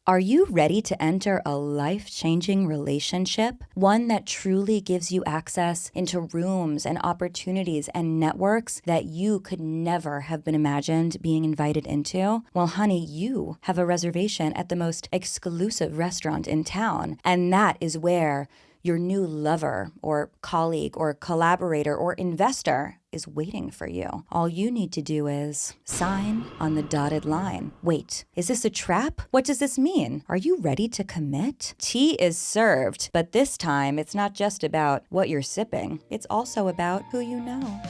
Are you ready to enter a life-changing relationship? One that truly gives you access into rooms and opportunities and networks that you could never have been imagined being invited into? Well, honey, you have a reservation at the most exclusive restaurant in town, and that is where your new lover or colleague or collaborator or investor is waiting for you. All you need to do is sign on the dotted line. Wait, is this a trap? What does this mean? Are you ready to commit? Tea is served, but this time it's not just about what you're sipping. It's also about who you know.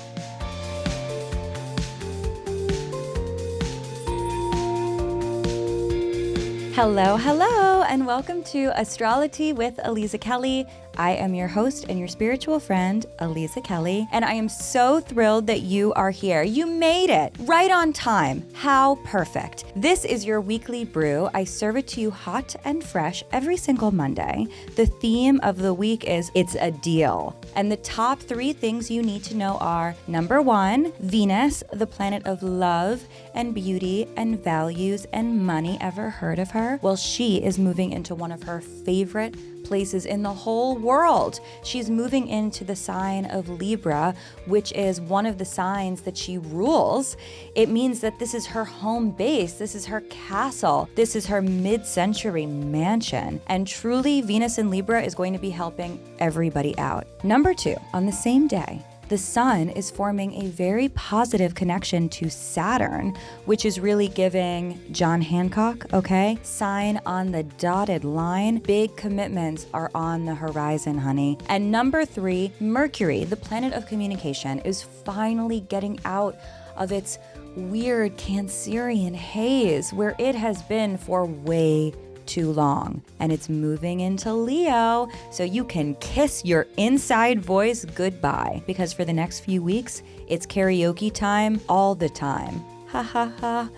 Hello, and welcome to Astrology with Aliza Kelly. I am your host and your spiritual friend, Aliza Kelly, and I am so thrilled that you are here. You made it right on time. How perfect. This is your weekly brew. I serve it to you hot and fresh every single Monday. The theme of the week is It's a Deal. And the top 3 things you need to know are, number 1, Venus, the planet of love and beauty and values and money. Ever heard of her? Well, she is moving into one of her favorite places in the whole world. She's moving into the sign of Libra, which is one of the signs that she rules. It means that this is her home base, this is her castle, this is her mid-century mansion. And truly, Venus in Libra is going to be helping everybody out. Number 2, on the same day, the sun is forming a very positive connection to Saturn, which is really giving John Hancock, okay? Sign on the dotted line. Big commitments are on the horizon, honey. And number 3, Mercury, the planet of communication, is finally getting out of its weird Cancerian haze where it has been for way too long, and it's moving into Leo, so you can kiss your inside voice goodbye, because for the next few weeks it's karaoke time all the time. Ha ha ha.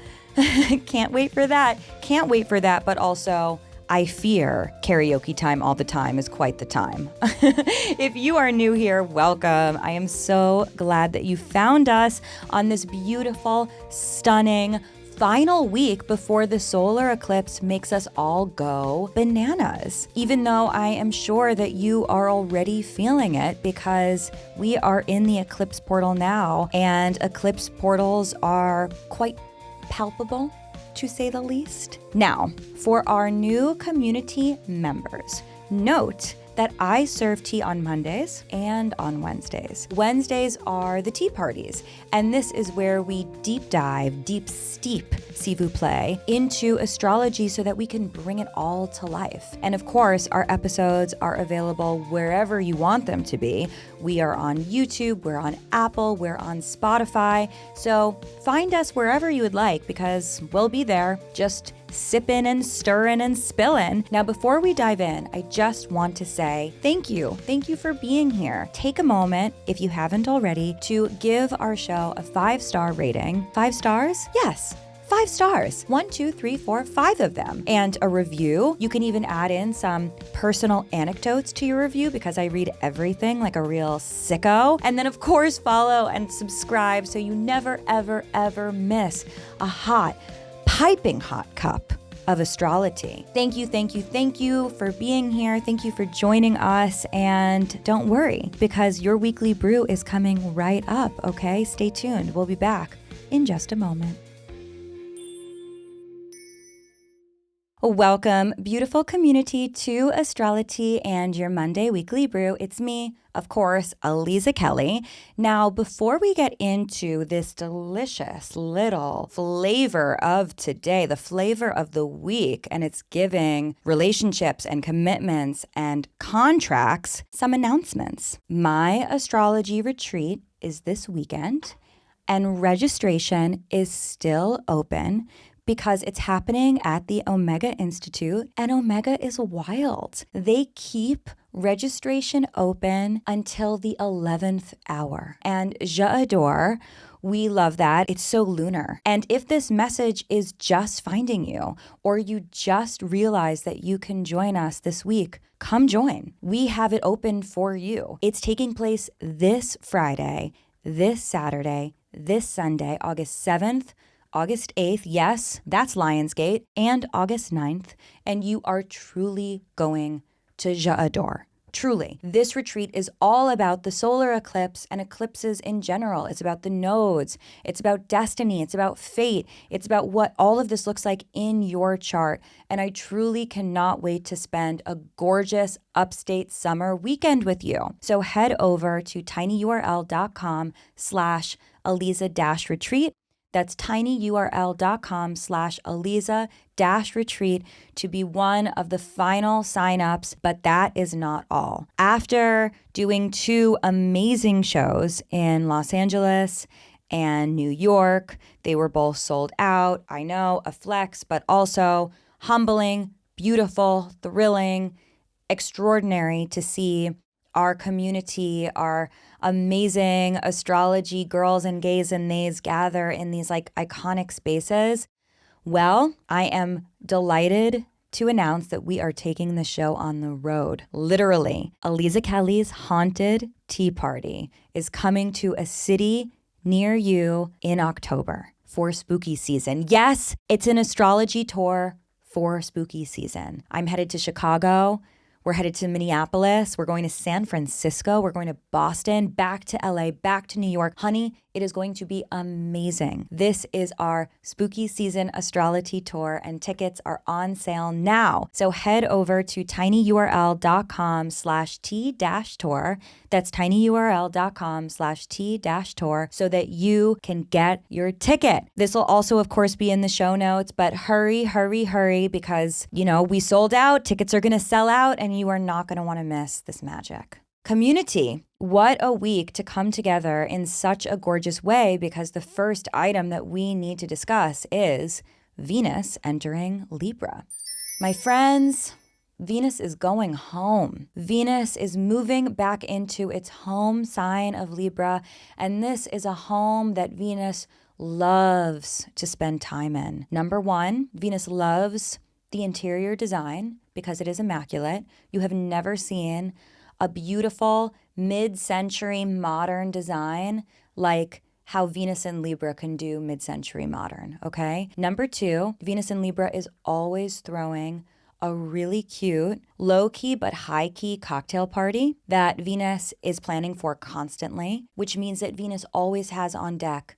Can't wait for that, but also I fear karaoke time all the time is quite the time. If you are new here, welcome. I am so glad that you found us on this beautiful, stunning, final week before the solar eclipse makes us all go bananas. Even though I am sure that you are already feeling it, because we are in the eclipse portal now, and eclipse portals are quite palpable, to say the least. Now, for our new community members, note that I serve tea on Mondays and on Wednesdays. Wednesdays are the tea parties, and this is where we deep dive, deep steep, s'il vous plaît, into astrology so that we can bring it all to life. And of course, our episodes are available wherever you want them to be. We are on YouTube, we're on Apple, we're on Spotify. So find us wherever you would like, because we'll be there, just sipping and stirring and spilling. Now, before we dive in, I just want to say thank you. Thank you for being here. Take a moment, if you haven't already, to give our show a 5-star rating. 5 stars? Yes. 5 stars. 1, 2, 3, 4, 5 of them. And a review. You can even add in some personal anecdotes to your review, because I read everything like a real sicko. And then, of course, follow and subscribe so you never, ever, ever miss a piping hot cup of astrology. Thank you for being here. Thank you for joining us. And don't worry, because your weekly brew is coming right up, okay? Stay tuned. We'll be back in just a moment. Welcome, beautiful community, to Astrology and your Monday weekly brew. It's me, of course, Aliza Kelly. Now, before we get into this delicious little flavor of today, the flavor of the week, and it's giving relationships and commitments and contracts, some announcements. My astrology retreat is this weekend, and registration is still open, because it's happening at the Omega Institute, and Omega is wild. They keep registration open until the 11th hour, and j'adore. We love that. It's so lunar. And if this message is just finding you, or you just realize that you can join us this week, come join. We have it open for you. It's taking place this Friday, this Saturday, this Sunday, August 7th, August 8th, yes, that's Lionsgate, and August 9th, and you are truly going to j'adore. Truly, this retreat is all about the solar eclipse and eclipses in general. It's about the nodes. It's about destiny. It's about fate. It's about what all of this looks like in your chart. And I truly cannot wait to spend a gorgeous upstate summer weekend with you. So head over to tinyurl.com/Aliza-retreat. That's tinyurl.com/Aliza-retreat to be one of the final signups, but that is not all. After doing 2 amazing shows in Los Angeles and New York, they were both sold out. I know, a flex, but also humbling, beautiful, thrilling, extraordinary to see our community, our amazing astrology girls and gays and theys gather in these like iconic spaces. Well, I am delighted to announce that we are taking the show on the road. Literally, Aliza Kelly's Haunted Tea Party is coming to a city near you in October for spooky season. Yes, it's an astrology tour for spooky season. I'm headed to Chicago. We're headed to Minneapolis. We're going to San Francisco. We're going to Boston, back to LA, back to New York. Honey, it is going to be amazing. This is our spooky season astrology tour and tickets are on sale now. So head over to tinyurl.com/t-tour. That's tinyurl.com/t-tour so that you can get your ticket. This will also, of course, be in the show notes, but hurry, hurry, hurry because, we sold out. Tickets are going to sell out and you are not going to want to miss this magic. Community, what a week to come together in such a gorgeous way because the first item that we need to discuss is Venus entering Libra. My friends, Venus is going home. Venus is moving back into its home sign of Libra, and this is a home that Venus loves to spend time in. Number 1, Venus loves the interior design because it is immaculate. You have never seen a beautiful mid-century modern design like how Venus in Libra can do mid-century modern, okay? Number 2, Venus in Libra is always throwing a really cute, low-key but high-key cocktail party that Venus is planning for constantly, which means that Venus always has on deck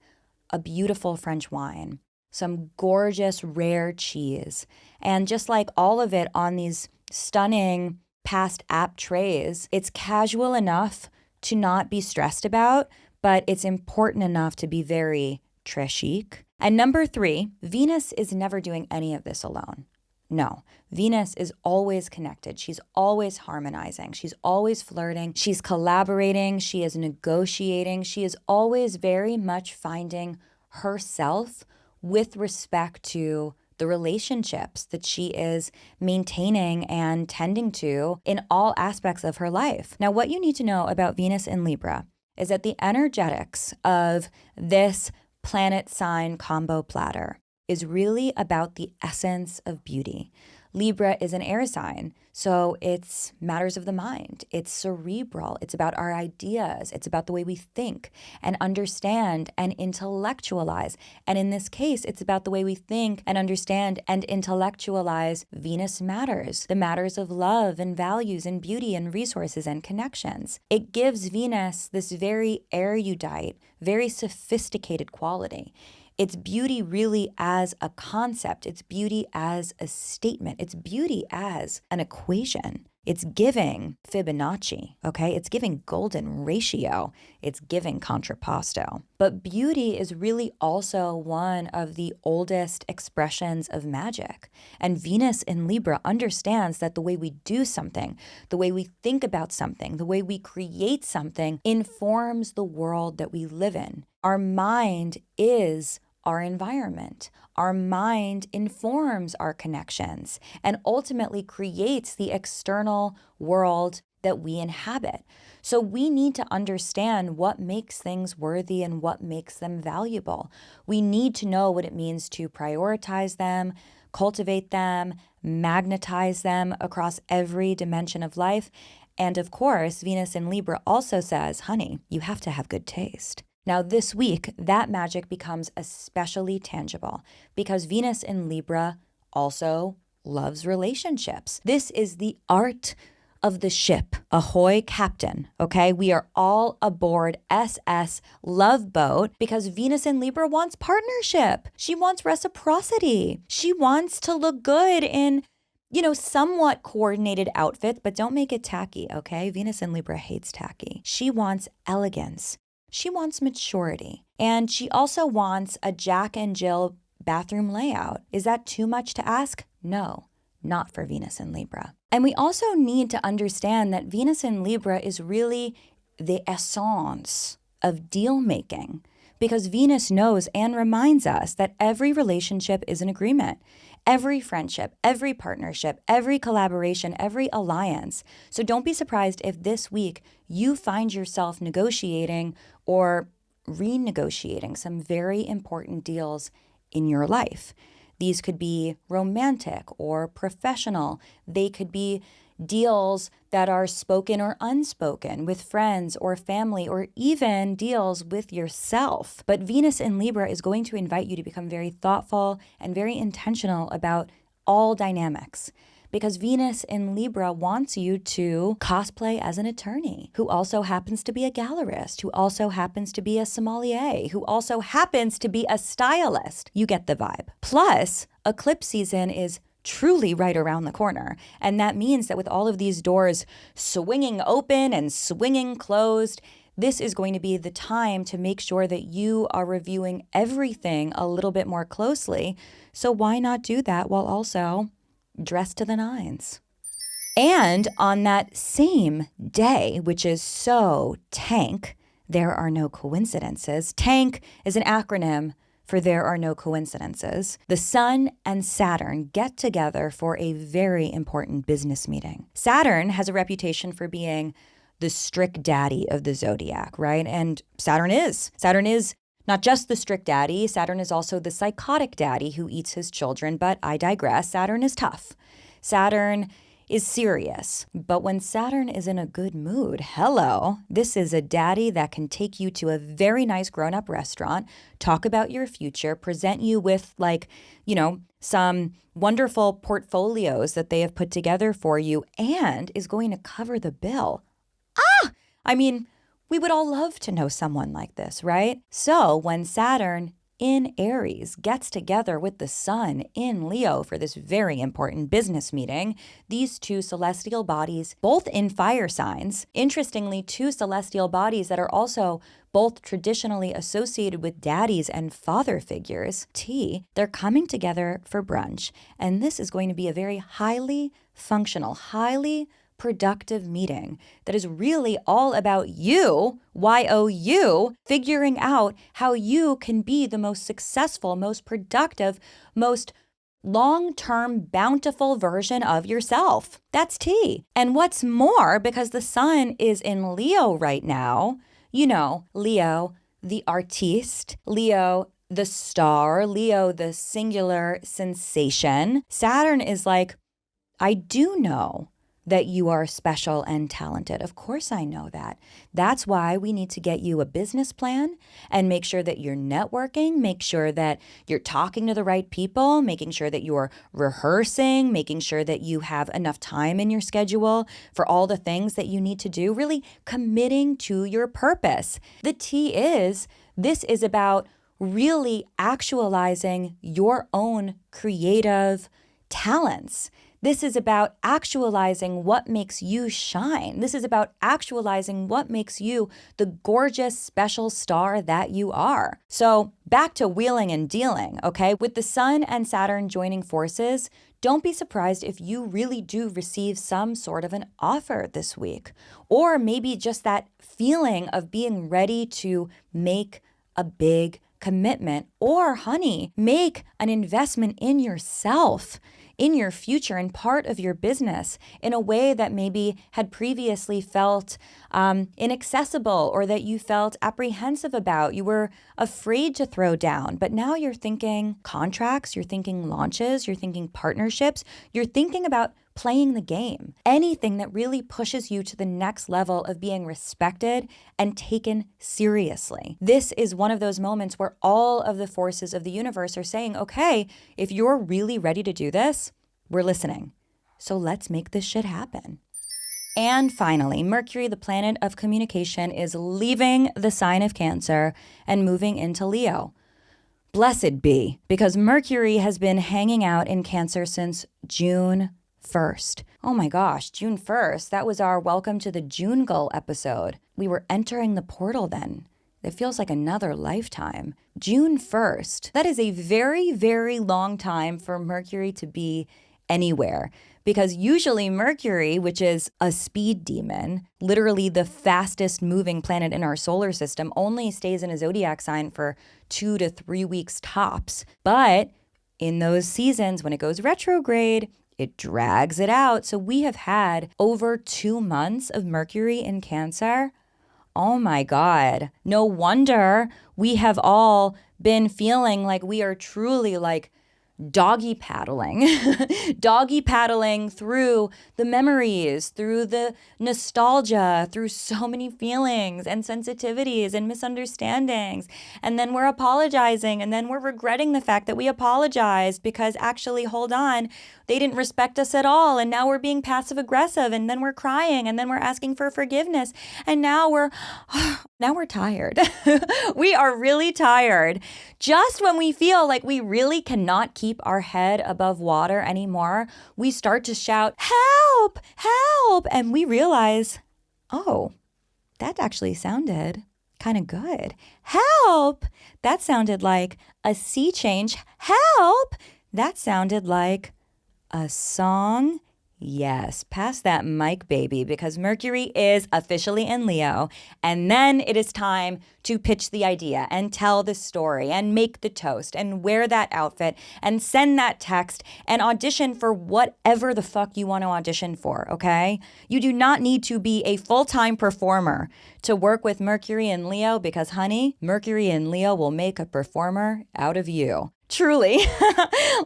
a beautiful French wine, some gorgeous rare cheese, and just like all of it on these stunning past app trays, it's casual enough to not be stressed about, but it's important enough to be very très chic. And number 3, Venus is never doing any of this alone. No, Venus is always connected. She's always harmonizing. She's always flirting. She's collaborating. She is negotiating. She is always very much finding herself with respect to the relationships that she is maintaining and tending to in all aspects of her life. Now, what you need to know about Venus in Libra is that the energetics of this planet sign combo platter is really about the essence of beauty. Libra is an air sign, so it's matters of the mind. It's cerebral. It's about our ideas. It's about the way we think and understand and intellectualize. And in this case, it's about the way we think and understand and intellectualize Venus matters, the matters of love and values and beauty and resources and connections. It gives Venus this very erudite, very sophisticated quality. It's beauty really as a concept. It's beauty as a statement. It's beauty as an equation. It's giving Fibonacci, okay? It's giving golden ratio. It's giving contrapposto. But beauty is really also one of the oldest expressions of magic. And Venus in Libra understands that the way we do something, the way we think about something, the way we create something informs the world that we live in. Our mind is our environment. Our mind informs our connections and ultimately creates the external world that we inhabit. So we need to understand what makes things worthy and what makes them valuable. We need to know what it means to prioritize them, cultivate them, magnetize them across every dimension of life. And of course, Venus in Libra also says, honey, you have to have good taste. Now this week, that magic becomes especially tangible because Venus in Libra also loves relationships. This is the art of the ship. Ahoy, captain, okay? We are all aboard SS Love Boat because Venus in Libra wants partnership. She wants reciprocity. She wants to look good in, somewhat coordinated outfits, but don't make it tacky, okay? Venus in Libra hates tacky. She wants elegance. She wants maturity. And she also wants a Jack and Jill bathroom layout. Is that too much to ask? No, not for Venus in Libra. And we also need to understand that Venus in Libra is really the essence of deal making because Venus knows and reminds us that every relationship is an agreement. Every friendship, every partnership, every collaboration, every alliance. So don't be surprised if this week you find yourself negotiating or renegotiating some very important deals in your life. These could be romantic or professional. They could be deals that are spoken or unspoken with friends or family, or even deals with yourself. But Venus in Libra is going to invite you to become very thoughtful and very intentional about all dynamics. Because Venus in Libra wants you to cosplay as an attorney who also happens to be a gallerist, who also happens to be a sommelier, who also happens to be a stylist. You get the vibe. Plus, eclipse season is truly right around the corner. And that means that with all of these doors swinging open and swinging closed, this is going to be the time to make sure that you are reviewing everything a little bit more closely. So why not do that while also dressed to the nines? And on that same day, which is so tank, there are no coincidences. Tank is an acronym for there are no coincidences. The Sun and Saturn get together for a very important business meeting. Saturn has a reputation for being the strict daddy of the zodiac, right? And Saturn is. Saturn is not just the strict daddy, Saturn is also the psychotic daddy who eats his children, but I digress. Saturn is tough. Saturn is serious. But when Saturn is in a good mood, hello, this is a daddy that can take you to a very nice grown-up restaurant, talk about your future, present you with some wonderful portfolios that they have put together for you, and is going to cover the bill. We would all love to know someone like this, right? So when Saturn in Aries gets together with the Sun in Leo for this very important business meeting, these two celestial bodies, both in fire signs, interestingly, two celestial bodies that are also both traditionally associated with daddies and father figures, they're coming together for brunch. And this is going to be a very highly functional, highly productive meeting that is really all about you, Y-O-U, figuring out how you can be the most successful, most productive, most long-term bountiful version of yourself. That's tea. And what's more, because the sun is in Leo right now, Leo, the artiste, Leo, the star, Leo, the singular sensation. Saturn is like, I do know that you are special and talented. Of course I know that. That's why we need to get you a business plan and make sure that you're networking, make sure that you're talking to the right people, making sure that you're rehearsing, making sure that you have enough time in your schedule for all the things that you need to do, really committing to your purpose. The T is, this is about really actualizing your own creative talents. This is about actualizing what makes you shine. This is about actualizing what makes you the gorgeous, special star that you are. So back to wheeling and dealing, okay? With the Sun and Saturn joining forces, don't be surprised if you really do receive some sort of an offer this week. Or maybe just that feeling of being ready to make a big commitment. Or, honey, make an investment in yourself, in your future and part of your business in a way that maybe had previously felt inaccessible or that you felt apprehensive about. You were afraid to throw down, but now you're thinking contracts, you're thinking launches, you're thinking partnerships, you're thinking about playing the game, anything that really pushes you to the next level of being respected and taken seriously. This is one of those moments where all of the forces of the universe are saying, okay, if you're really ready to do this, we're listening. So let's make this shit happen. And finally, Mercury, the planet of communication, is leaving the sign of Cancer and moving into Leo. Blessed be, because Mercury has been hanging out in Cancer since June 1st. Oh my gosh, June 1st. That was our Welcome to the Jungle episode. We were entering the portal then. It feels like another lifetime. June 1st. That is a very, very long time for Mercury to be anywhere. Because usually Mercury, which is a speed demon, literally the fastest moving planet in our solar system, only stays in a zodiac sign for 2 to 3 weeks tops. But in those seasons, when it goes retrograde, it drags it out. So we have had over 2 months of Mercury in Cancer. Oh my God. No wonder we have all been feeling like we are truly like doggy paddling through the memories, through the nostalgia, through so many feelings and sensitivities and misunderstandings. And then we're apologizing, and then we're regretting the fact that we apologized because actually, hold on, they didn't respect us at all. And now we're being passive aggressive, and then we're crying, and then we're asking for forgiveness. And now we're tired. We are really tired. Just when we feel like we really cannot keep our head above water anymore, we start to shout, help, help. And we realize, oh, that actually sounded kind of good. Help. That sounded like a sea change. Help. That sounded like a song. Yes, pass that mic, baby, because Mercury is officially in Leo. And then it is time to pitch the idea and tell the story and make the toast and wear that outfit and send that text and audition for whatever the fuck you want to audition for, okay? You do not need to be a full-time performer to work with Mercury in Leo because, honey, Mercury in Leo will make a performer out of you. Truly.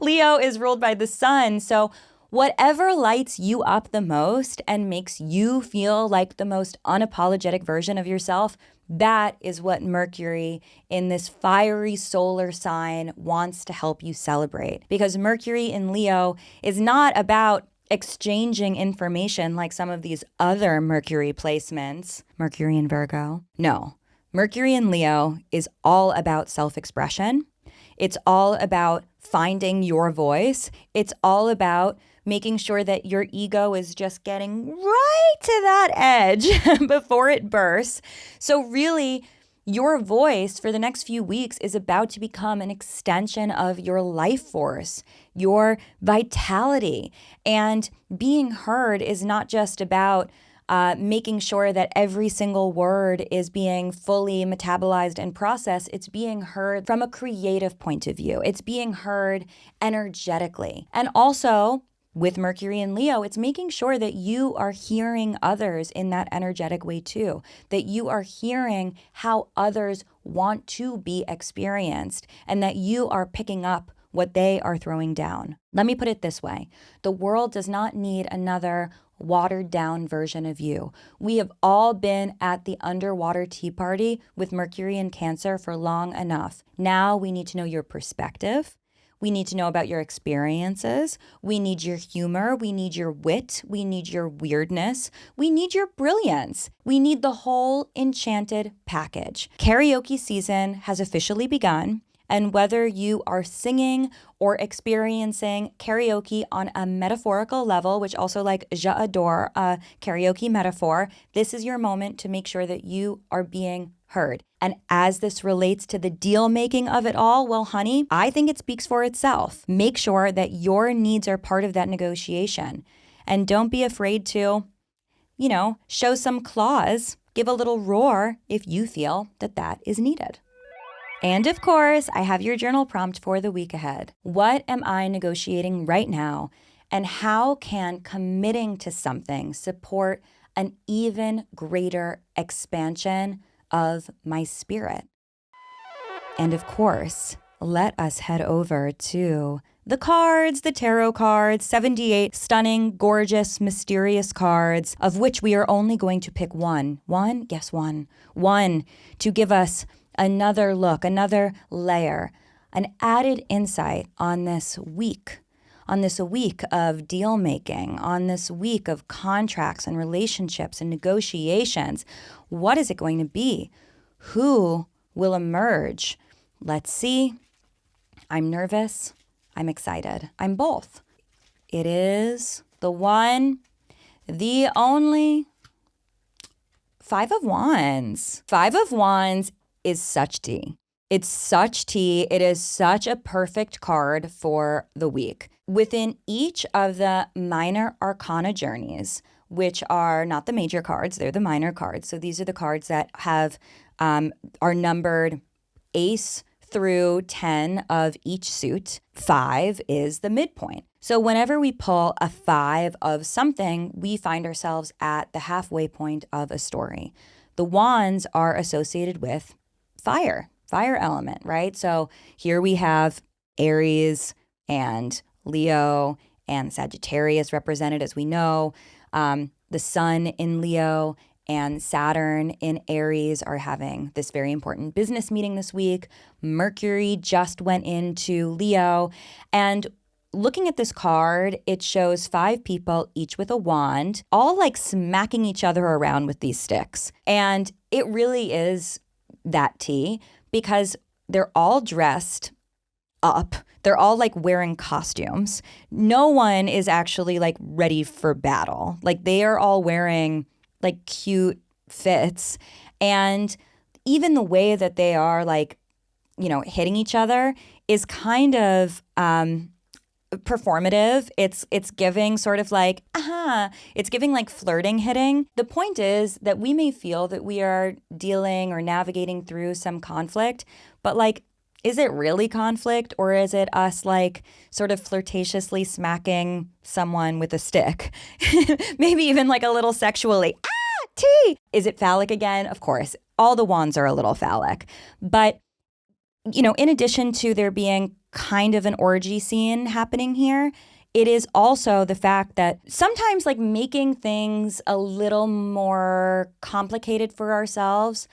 Leo is ruled by the sun, so whatever lights you up the most and makes you feel like the most unapologetic version of yourself, that is what Mercury in this fiery solar sign wants to help you celebrate. Because Mercury in Leo is not about exchanging information like some of these other Mercury placements, Mercury in Virgo. No, Mercury in Leo is all about self-expression. It's all about finding your voice. It's all about making sure that your ego is just getting right to that edge before it bursts. So really, your voice for the next few weeks is about to become an extension of your life force, your vitality. And being heard is not just about making sure that every single word is being fully metabolized and processed. It's being heard from a creative point of view. It's being heard energetically. And also, with Mercury and Leo, it's making sure that you are hearing others in that energetic way too, that you are hearing how others want to be experienced, and that you are picking up what they are throwing down. Let me put it this way. The world does not need another watered down version of you. We have all been at the underwater tea party with Mercury and Cancer for long enough. Now we need to know your perspective. We need to know about your experiences. We need your humor. We need your wit. We need your weirdness. We need your brilliance. We need the whole enchanted package. Karaoke season has officially begun. And whether you are singing or experiencing karaoke on a metaphorical level, which also like j'adore a karaoke metaphor, this is your moment to make sure that you are being heard. And as this relates to the deal making of it all, well, honey, I think it speaks for itself. Make sure that your needs are part of that negotiation. And don't be afraid to, show some claws, give a little roar if you feel that that is needed. And of course, I have your journal prompt for the week ahead. What am I negotiating right now? And how can committing to something support an even greater expansion of my spirit? And of course, let us head over to the cards, the tarot cards, 78 stunning, gorgeous, mysterious cards, of which we are only going to pick one. One? Yes, one. One to give us another look, another layer, an added insight on this week of deal making, on this week of contracts and relationships and negotiations. What is it going to be? Who will emerge? Let's see. I'm nervous. I'm excited. I'm both. It is the one, the only Five of Wands. Five of Wands is such tea. It's such tea. It is such a perfect card for the week. Within each of the minor arcana journeys, which are not the major cards, they're the minor cards. So these are the cards that have are numbered ace through 10 of each suit. 5 is the midpoint. So whenever we pull a 5 of something, we find ourselves at the halfway point of a story. The wands are associated with fire element, right? So here we have Aries and Leo and Sagittarius represented, as we know. The Sun in Leo and Saturn in Aries are having this very important business meeting this week. Mercury just went into Leo. And looking at this card, it shows 5 people, each with a wand, all like smacking each other around with these sticks. And it really is that tea because they're all dressed up. They're all like wearing costumes. No one is actually like ready for battle. Like they are all wearing like cute fits. And even the way that they are like, you know, hitting each other is kind of performative. It's giving sort of like, it's giving like flirting hitting. The point is that we may feel that we are dealing or navigating through some conflict, but like, is it really conflict or is it us like sort of flirtatiously smacking someone with a stick? Maybe even like a little sexually. Tea! Is it phallic again? Of course. All the wands are a little phallic. But, you know, in addition to there being kind of an orgy scene happening here, it is also the fact that sometimes like making things a little more complicated for ourselves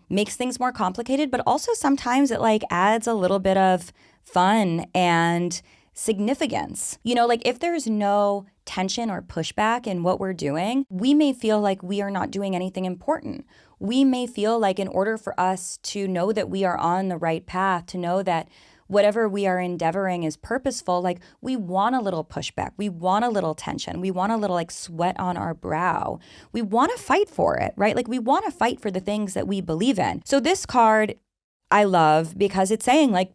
makes things more complicated, but also sometimes it like adds a little bit of fun and significance. You know, like if there's no tension or pushback in what we're doing, we may feel like we are not doing anything important. We may feel like in order for us to know that we are on the right path, to know that whatever we are endeavoring is purposeful, like we want a little pushback. We want a little tension. We want a little like sweat on our brow. We want to fight for it, right? Like we want to fight for the things that we believe in. So this card I love because it's saying like,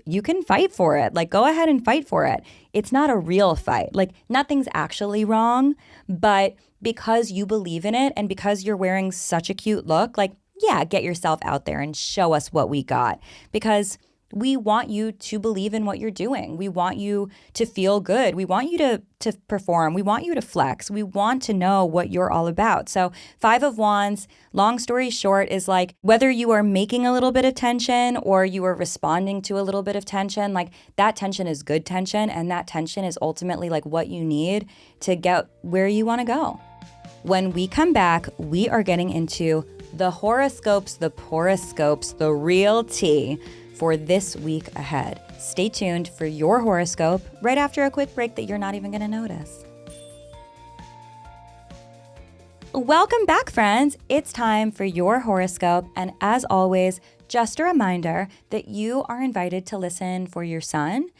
you can fight for it. Like, go ahead and fight for it. It's not a real fight. Like, nothing's actually wrong, but because you believe in it and because you're wearing such a cute look, like, yeah, get yourself out there and show us what we got. Because we want you to believe in what you're doing. We want you to feel good. We want you to perform. We want you to flex. We want to know what you're all about. So 5 of Wands, long story short, is like whether you are making a little bit of tension or you are responding to a little bit of tension, like that tension is good tension. And that tension is ultimately like what you need to get where you want to go. When we come back, we are getting into the horoscopes, the poroscopes, the real tea for this week ahead. Stay tuned for your horoscope right after a quick break that you're not even going to notice. Welcome back, friends. It's time for your horoscope. And as always, just a reminder that you are invited to listen for your sun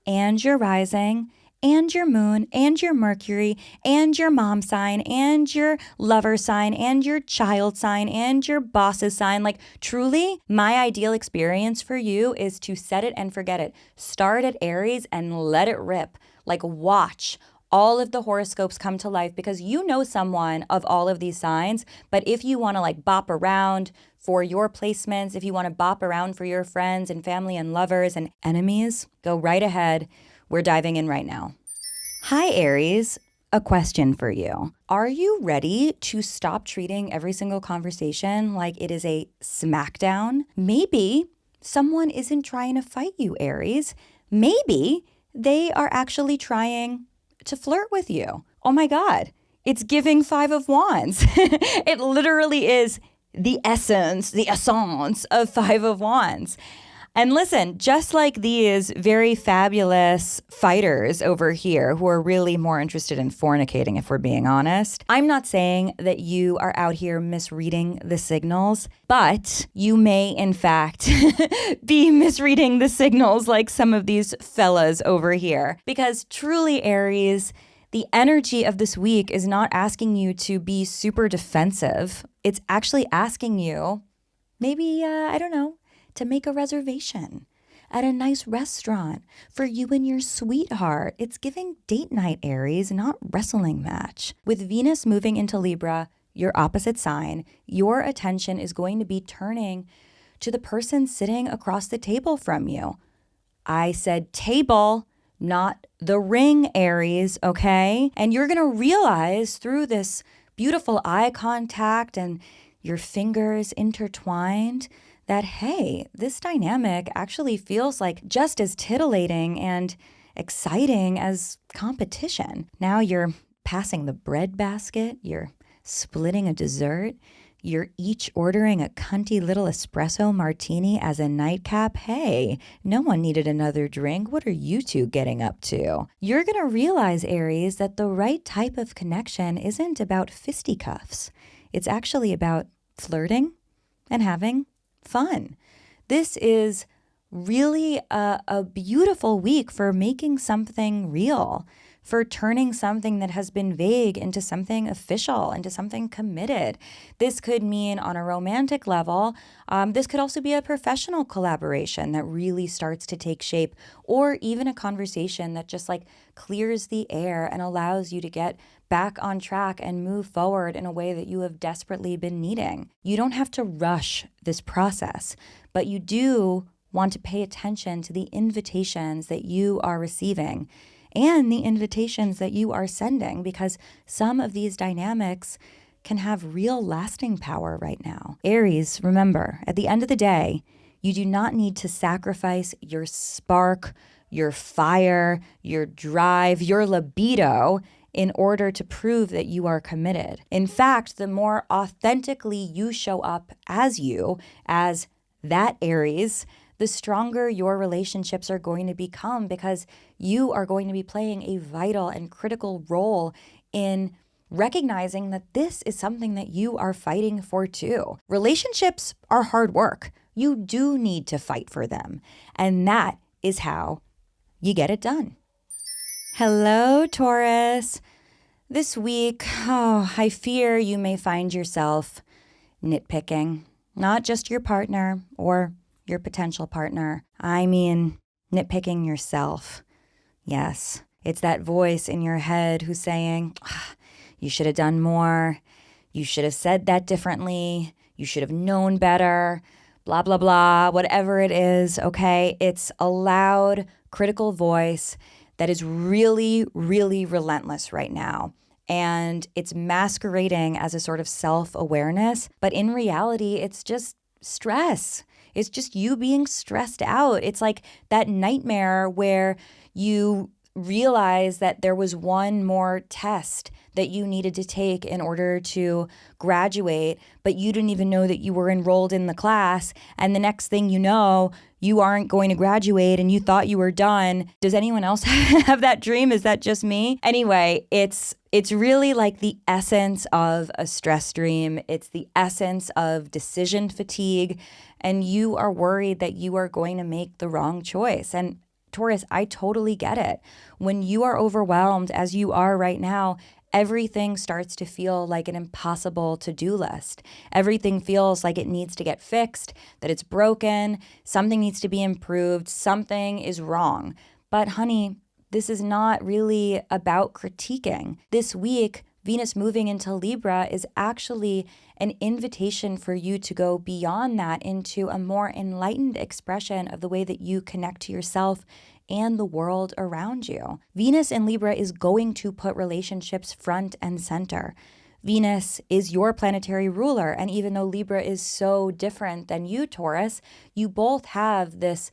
and your rising and your moon and your Mercury and your mom sign and your lover sign and your child sign and your boss's sign. Like truly, my ideal experience for you is to set it and forget it. Start at Aries and let it rip. Like watch all of the horoscopes come to life because you know someone of all of these signs. But if you want to like bop around for your placements, if you want to bop around for your friends and family and lovers and enemies, go right ahead. We're diving in right now. Hi, Aries. A question for you. Are you ready to stop treating every single conversation like it is a smackdown? Maybe someone isn't trying to fight you, Aries. Maybe they are actually trying to flirt with you. Oh my God, it's giving Five of Wands. It literally is the essence of Five of Wands. And listen, just like these very fabulous fighters over here who are really more interested in fornicating, if we're being honest, I'm not saying that you are out here misreading the signals, but you may in fact be misreading the signals like some of these fellas over here. Because truly, Aries, the energy of this week is not asking you to be super defensive. It's actually asking you, maybe, I don't know, to make a reservation at a nice restaurant for you and your sweetheart. It's giving date night, Aries, not wrestling match. With Venus moving into Libra, your opposite sign, your attention is going to be turning to the person sitting across the table from you. I said table, not the ring, Aries, okay? And you're going to realize through this beautiful eye contact and your fingers intertwined that, hey, this dynamic actually feels like just as titillating and exciting as competition. Now you're passing the bread basket, you're splitting a dessert, you're each ordering a cunty little espresso martini as a nightcap. Hey, no one needed another drink. What are you two getting up to? You're going to realize, Aries, that the right type of connection isn't about fisticuffs. It's actually about flirting and having fun. This is really a beautiful week for making something real, for turning something that has been vague into something official, into something committed. This could mean on a romantic level. This could also be a professional collaboration that really starts to take shape, or even a conversation that just like clears the air and allows you to get back on track and move forward in a way that you have desperately been needing. You don't have to rush this process, but you do want to pay attention to the invitations that you are receiving and the invitations that you are sending, because some of these dynamics can have real lasting power right now. Aries, remember, at the end of the day, you do not need to sacrifice your spark, your fire, your drive, your libido in order to prove that you are committed. In fact, the more authentically you show up as you, as that Aries, the stronger your relationships are going to become, because you are going to be playing a vital and critical role in recognizing that this is something that you are fighting for too. Relationships are hard work. You do need to fight for them. And that is how you get it done. Hello, Taurus. This week, I fear you may find yourself nitpicking, not just your partner or your potential partner. I mean, nitpicking yourself. Yes, it's that voice in your head who's saying, you should have done more. You should have said that differently. You should have known better. Blah, blah, blah, whatever it is, okay? It's a loud, critical voice that is really, really relentless right now. And it's masquerading as a sort of self-awareness, but in reality, it's just stress. It's just you being stressed out. It's like that nightmare where you realize that there was one more test that you needed to take in order to graduate, but you didn't even know that you were enrolled in the class. And the next thing you know, you aren't going to graduate and you thought you were done. Does anyone else have that dream? Is that just me? Anyway, it's really like the essence of a stress dream. It's the essence of decision fatigue. And you are worried that you are going to make the wrong choice. And Taurus, I totally get it. When you are overwhelmed, as you are right now, everything starts to feel like an impossible to-do list. Everything feels like it needs to get fixed, that it's broken, something needs to be improved, something is wrong. But honey, this is not really about critiquing. This week, Venus moving into Libra is actually an invitation for you to go beyond that into a more enlightened expression of the way that you connect to yourself and the world around you. Venus in Libra is going to put relationships front and center. Venus is your planetary ruler, and even though Libra is so different than you, Taurus, you both have this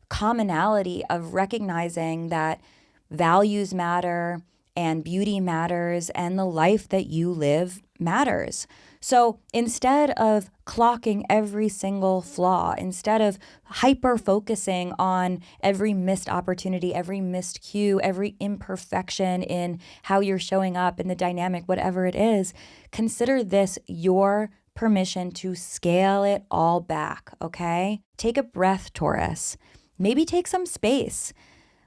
commonality of recognizing that values matter and beauty matters and the life that you live matters. So instead of clocking every single flaw, instead of hyper focusing on every missed opportunity, every missed cue, every imperfection in how you're showing up in the dynamic, whatever it is, consider this your permission to scale it all back, okay? Take a breath, Taurus. Maybe take some space.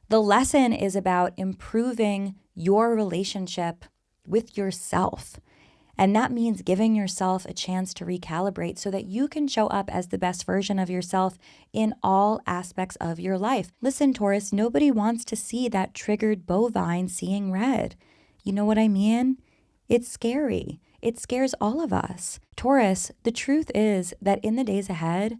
The lesson is about improving your relationship with yourself. And that means giving yourself a chance to recalibrate so that you can show up as the best version of yourself in all aspects of your life. Listen, Taurus, nobody wants to see that triggered bovine seeing red. You know what I mean? It's scary. It scares all of us. Taurus, the truth is that in the days ahead,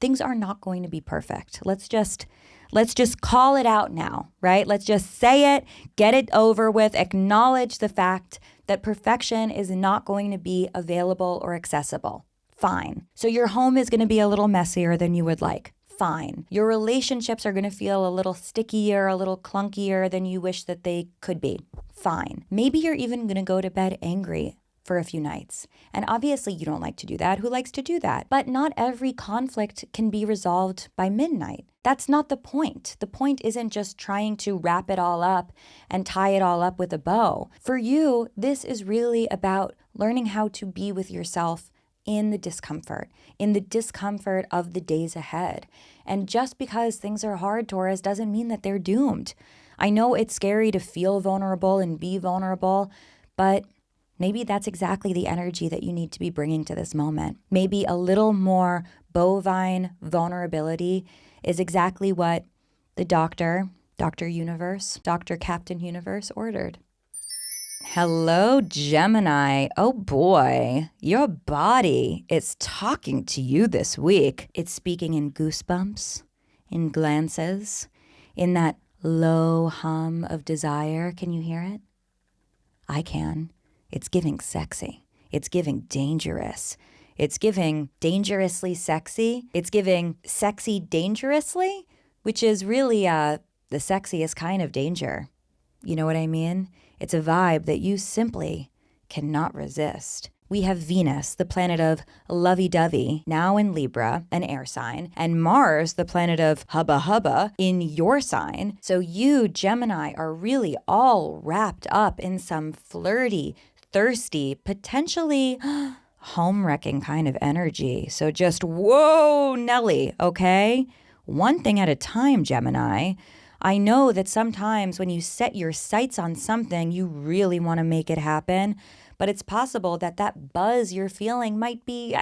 things are not going to be perfect. Let's just call it out now, right? Let's just say it, get it over with, acknowledge the fact that perfection is not going to be available or accessible. Fine. So your home is going to be a little messier than you would like. Fine. Your relationships are going to feel a little stickier, a little clunkier than you wish that they could be. Fine. Maybe you're even going to go to bed angry for a few nights. And obviously you don't like to do that. Who likes to do that? But not every conflict can be resolved by midnight. That's not the point. The point isn't just trying to wrap it all up and tie it all up with a bow. For you, this is really about learning how to be with yourself in the discomfort of the days ahead. And just because things are hard, Taurus, doesn't mean that they're doomed. I know it's scary to feel vulnerable and be vulnerable, but maybe that's exactly the energy that you need to be bringing to this moment. Maybe a little more bovine vulnerability is exactly what the Dr. Universe, Dr. Captain Universe ordered. Hello, Gemini. Oh boy, your body is talking to you this week. It's speaking in goosebumps, in glances, in that low hum of desire. Can you hear it? I can. It's giving sexy. It's giving dangerous. It's giving dangerously sexy. It's giving sexy dangerously, which is really the sexiest kind of danger. You know what I mean? It's a vibe that you simply cannot resist. We have Venus, the planet of lovey-dovey, now in Libra, an air sign, and Mars, the planet of hubba-hubba, in your sign. So you, Gemini, are really all wrapped up in some flirty, thirsty, potentially home-wrecking kind of energy. So just, whoa, Nelly, okay? One thing at a time, Gemini. I know that sometimes when you set your sights on something, you really want to make it happen. But it's possible that that buzz you're feeling might be,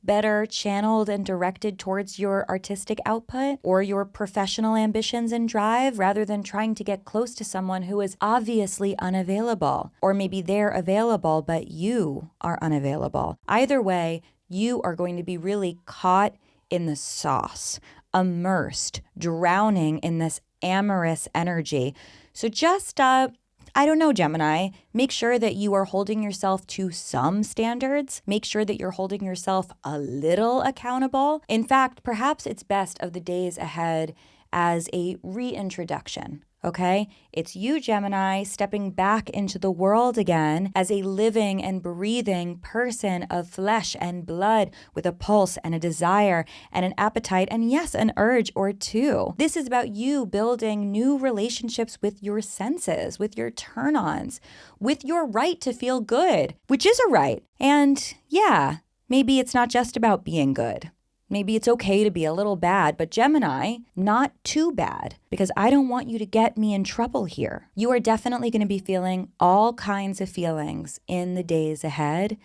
better channeled and directed towards your artistic output or your professional ambitions and drive rather than trying to get close to someone who is obviously unavailable. Or maybe they're available, but you are unavailable. Either way, you are going to be really caught in the sauce, immersed, drowning in this amorous energy. So just, Gemini, make sure that you are holding yourself to some standards. Make sure that you're holding yourself a little accountable. In fact, perhaps it's best of the days ahead as a reintroduction, okay? It's you, Gemini, stepping back into the world again as a living and breathing person of flesh and blood with a pulse and a desire and an appetite and, yes, an urge or two. This is about you building new relationships with your senses, with your turn-ons, with your right to feel good, which is a right. And yeah, maybe it's not just about being good. Maybe it's okay to be a little bad, but Gemini, not too bad, because I don't want you to get me in trouble here. You are definitely going to be feeling all kinds of feelings in the days ahead.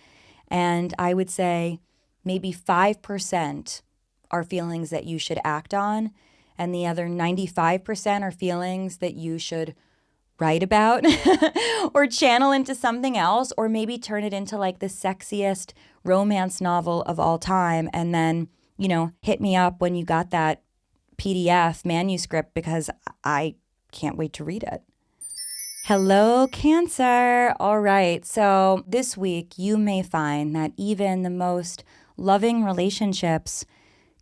And I would say maybe 5% are feelings that you should act on, and the other 95% are feelings that you should write about or channel into something else, or maybe turn it into like the sexiest romance novel of all time, and then hit me up when you got that PDF manuscript because I can't wait to read it. Hello, Cancer. All right. So this week you may find that even the most loving relationships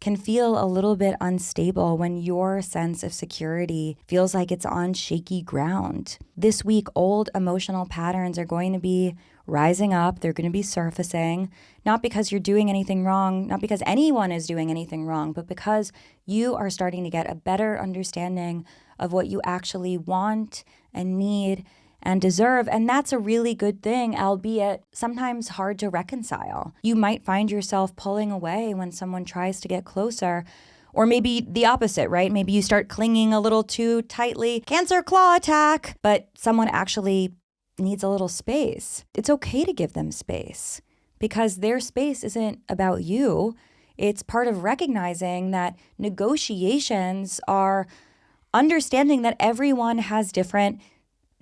can feel a little bit unstable, when your sense of security feels like it's on shaky ground. This week, old emotional patterns are going to be rising up. They're going to be surfacing, not because you're doing anything wrong, not because anyone is doing anything wrong, but because you are starting to get a better understanding of what you actually want and need and deserve. And that's a really good thing, albeit sometimes hard to reconcile. You might find yourself pulling away when someone tries to get closer, or maybe the opposite, right? Maybe you start clinging a little too tightly, Cancer claw attack, but someone actually needs a little space. It's okay to give them space, because their space isn't about you. It's part of recognizing that negotiations are understanding that everyone has different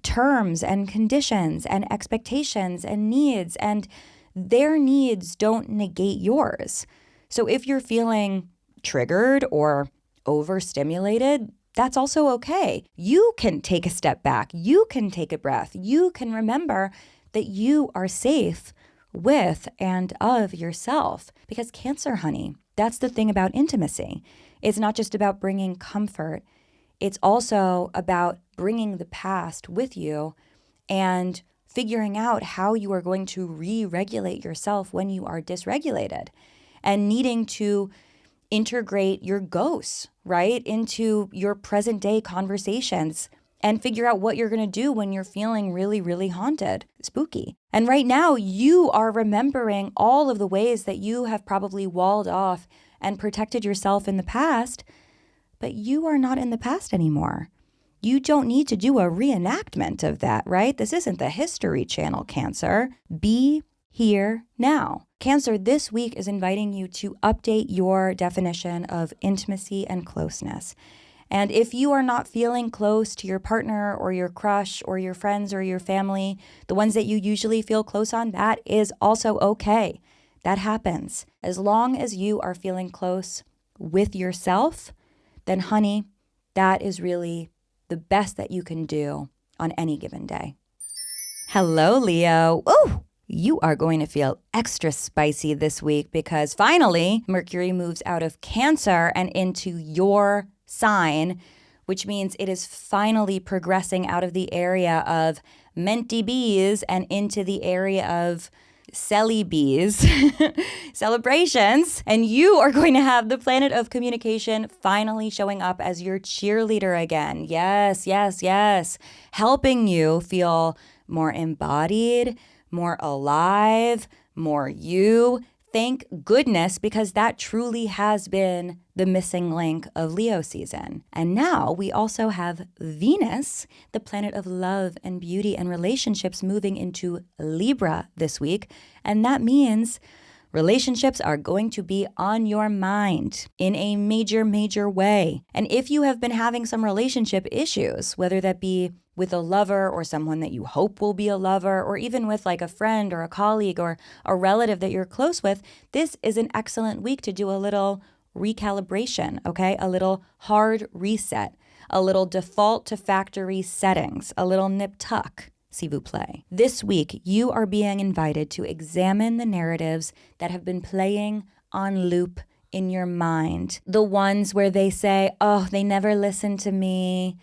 terms and conditions and expectations and needs, and their needs don't negate yours. So if you're feeling triggered or overstimulated, that's also okay. You can take a step back. You can take a breath. You can remember that you are safe with and of yourself. Because Cancer, honey, that's the thing about intimacy. It's not just about bringing comfort. It's also about bringing the past with you and figuring out how you are going to re-regulate yourself when you are dysregulated, and needing to integrate your ghosts, right, into your present day conversations and figure out what you're going to do when you're feeling really, really haunted, spooky. And right now, you are remembering all of the ways that you have probably walled off and protected yourself in the past, but you are not in the past anymore. You don't need to do a reenactment of that, right? This isn't the History Channel, Cancer. Be here now. Cancer, this week is inviting you to update your definition of intimacy and closeness. And if you are not feeling close to your partner or your crush or your friends or your family, the ones that you usually feel close on, that is also okay. That happens. As long as you are feeling close with yourself, then honey, that is really the best that you can do on any given day. Hello, Leo. Ooh! You are going to feel extra spicy this week because finally Mercury moves out of Cancer and into your sign, which means it is finally progressing out of the area of mentee bees and into the area of celly bees, celebrations. And you are going to have the planet of communication finally showing up as your cheerleader again. Yes, yes, yes. Helping you feel more embodied, more alive, more you. Thank goodness, because that truly has been the missing link of Leo season. And now we also have Venus, the planet of love and beauty and relationships, moving into Libra this week. And that means relationships are going to be on your mind in a major, major way. And if you have been having some relationship issues, whether that be with a lover or someone that you hope will be a lover, or even with like a friend or a colleague or a relative that you're close with, this is an excellent week to do a little recalibration, okay? A little hard reset, a little default to factory settings, a little nip tuck, s'il vous plaît. This week, you are being invited to examine the narratives that have been playing on loop in your mind. The ones where they say, oh, they never listen to me.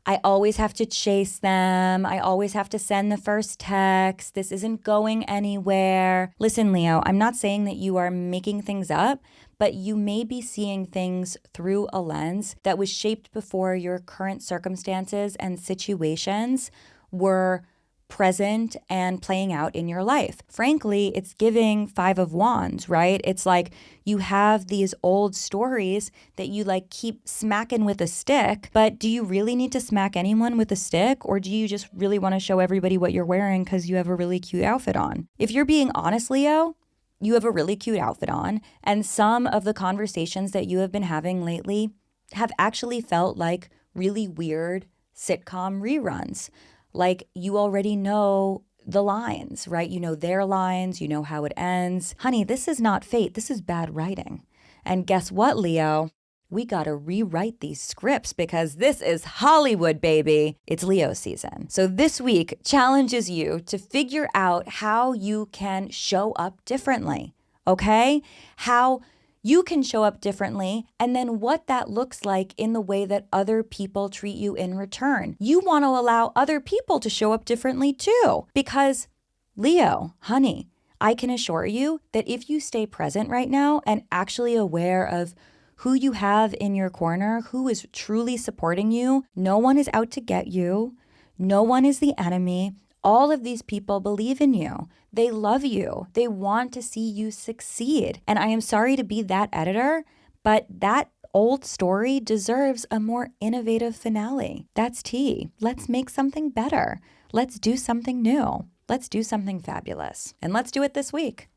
I always have to chase them. I always have to send the first text. This isn't going anywhere. Listen, Leo, I'm not saying that you are making things up, but you may be seeing things through a lens that was shaped before your current circumstances and situations were present and playing out in your life. Frankly, it's giving Five of Wands, right? It's like you have these old stories that you like keep smacking with a stick, but do you really need to smack anyone with a stick, or do you just really want to show everybody what you're wearing because you have a really cute outfit on? If you're being honest, Leo, you have a really cute outfit on, and some of the conversations that you have been having lately have actually felt like really weird sitcom reruns. Like you already know the lines, right? You know their lines, you know how it ends. Honey, this is not fate. This is bad writing. And guess what, Leo? We got to rewrite these scripts because this is Hollywood, baby. It's Leo season. So this week challenges you to figure out how you can show up differently, okay? How You can show up differently, and then what that looks like in the way that other people treat you in return. You want to allow other people to show up differently too, because Leo, honey, I can assure you that if you stay present right now and actually aware of who you have in your corner, who is truly supporting you, no one is out to get you. No one is the enemy. All of these people believe in you. They love you. They want to see you succeed. And I am sorry to be that editor, but that old story deserves a more innovative finale. That's tea. Let's make something better. Let's do something new. Let's do something fabulous. And let's do it this week.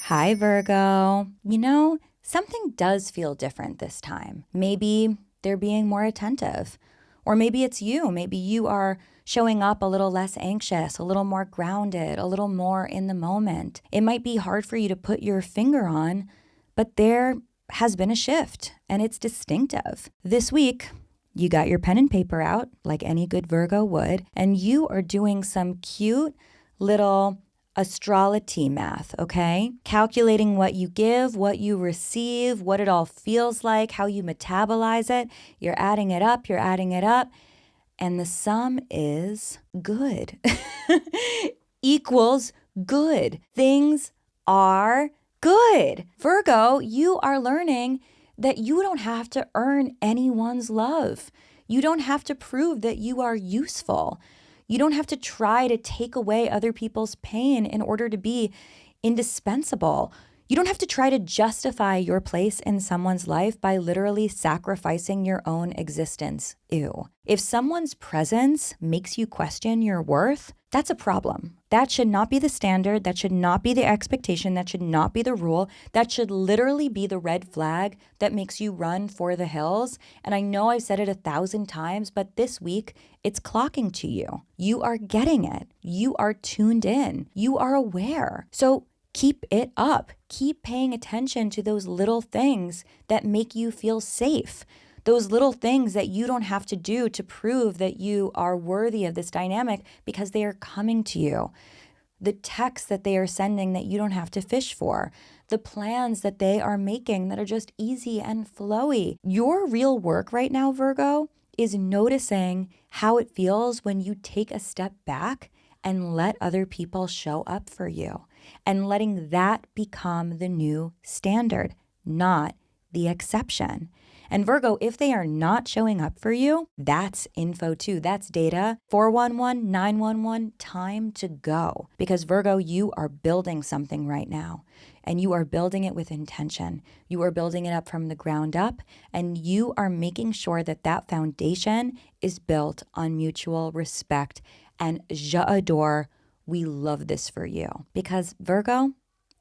Hi, Virgo. You know, something does feel different this time. Maybe they're being more attentive. Or maybe it's you. Maybe you are showing up a little less anxious, a little more grounded, a little more in the moment. It might be hard for you to put your finger on, but there has been a shift and it's distinctive. This week, you got your pen and paper out like any good Virgo would, and you are doing some cute little astrology math, okay? Calculating what you give, what you receive, what it all feels like, how you metabolize it. You're adding it up, and the sum is good. Equals good. Things are good. Virgo, you are learning that you don't have to earn anyone's love. You don't have to prove that you are useful. You don't have to try to take away other people's pain in order to be indispensable. You don't have to try to justify your place in someone's life by literally sacrificing your own existence. Ew. If someone's presence makes you question your worth, that's a problem. That should not be the standard. That should not be the expectation. That should not be the rule. That should literally be the red flag that makes you run for the hills. And I know I've said it 1,000 times, but this week it's clocking to you. You are getting it. You are tuned in. You are aware. So keep it up. Keep paying attention to those little things that make you feel safe. Those little things that you don't have to do to prove that you are worthy of this dynamic because they are coming to you. The texts that they are sending that you don't have to fish for. The plans that they are making that are just easy and flowy. Your real work right now, Virgo, is noticing how it feels when you take a step back and let other people show up for you, and letting that become the new standard, not the exception. And Virgo, if they are not showing up for you, that's info too. That's data. 411, 911, time to go. Because Virgo, you are building something right now, and you are building it with intention. You are building it up from the ground up, and you are making sure that that foundation is built on mutual respect. And j'adore, we love this for you. Because Virgo,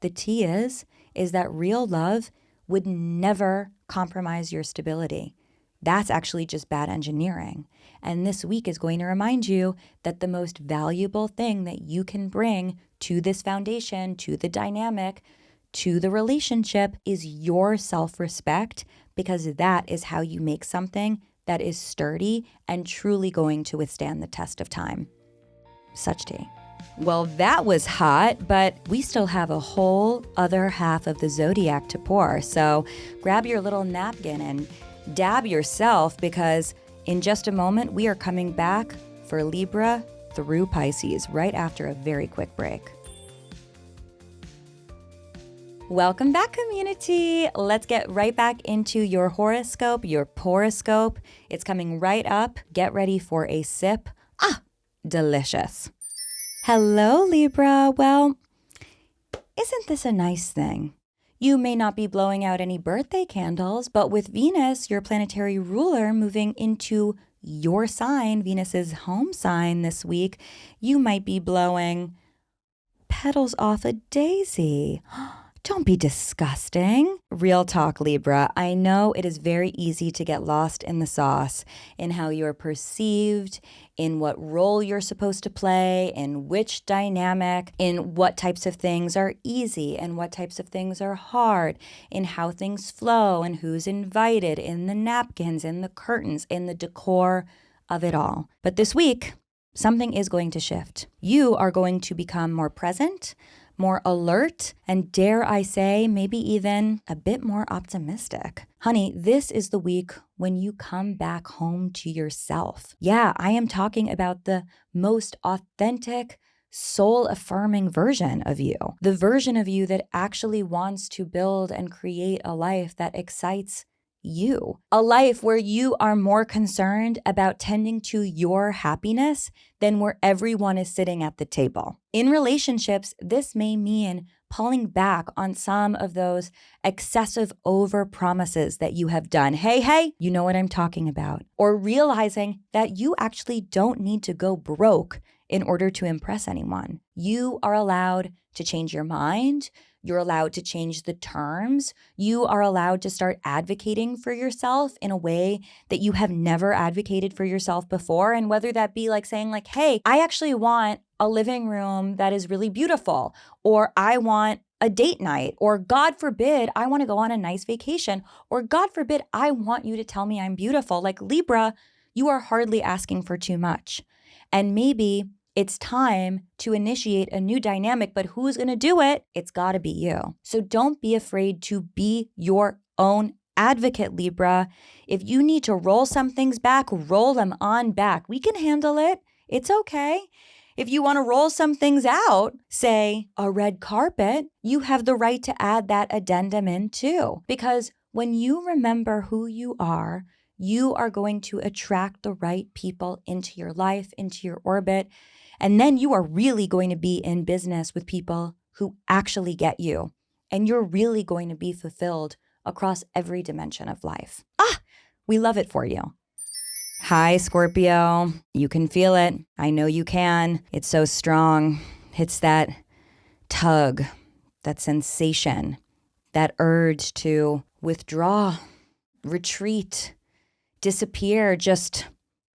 the tea is that real love would never compromise your stability. That's actually just bad engineering. And this week is going to remind you that the most valuable thing that you can bring to this foundation, to the dynamic, to the relationship is your self-respect, because that is how you make something that is sturdy and truly going to withstand the test of time. Such tea. Well, that was hot, but we still have a whole other half of the zodiac to pour. So grab your little napkin and dab yourself, because in just a moment, we are coming back for Libra through Pisces right after a very quick break. Welcome back, community. Let's get right back into your horoscope, your poroscope. It's coming right up. Get ready for a sip. Delicious. Hello, Libra. Well, isn't this a nice thing? You may not be blowing out any birthday candles, but with Venus, your planetary ruler, moving into your sign, Venus's home sign this week, you might be blowing petals off a daisy. Don't be disgusting. Real talk, Libra. I know it is very easy to get lost in the sauce, in how you're perceived, in what role you're supposed to play, in which dynamic, in what types of things are easy and what types of things are hard, in how things flow and who's invited, in the napkins, in the curtains, in the decor of it all. But this week, something is going to shift. You are going to become more present, more alert, and dare I say, maybe even a bit more optimistic. Honey, this is the week when you come back home to yourself. Yeah, I am talking about the most authentic, soul-affirming version of you. The version of you that actually wants to build and create a life that excites you. A life where you are more concerned about tending to your happiness than where everyone is sitting at the table. In relationships, this may mean pulling back on some of those excessive over-promises that you have done. Hey, you know what I'm talking about. Or realizing that you actually don't need to go broke in order to impress anyone. You are allowed to change your mind. You're allowed to change the terms. You are allowed to start advocating for yourself in a way that you have never advocated for yourself before. And whether that be like saying like, hey, I actually want a living room that is really beautiful, or I want a date night, or God forbid, I want to go on a nice vacation, or God forbid, I want you to tell me I'm beautiful. Like Libra, you are hardly asking for too much. And maybe it's time to initiate a new dynamic, but who's going to do it? It's got to be you. So don't be afraid to be your own advocate, Libra. If you need to roll some things back, roll them on back. We can handle it. It's okay. If you want to roll some things out, say a red carpet, you have the right to add that addendum in too. Because when you remember who you are going to attract the right people into your life, into your orbit. And then you are really going to be in business with people who actually get you. And you're really going to be fulfilled across every dimension of life. We love it for you. Hi, Scorpio. You can feel it. I know you can. It's so strong. It's that tug, that sensation, that urge to withdraw, retreat, disappear, just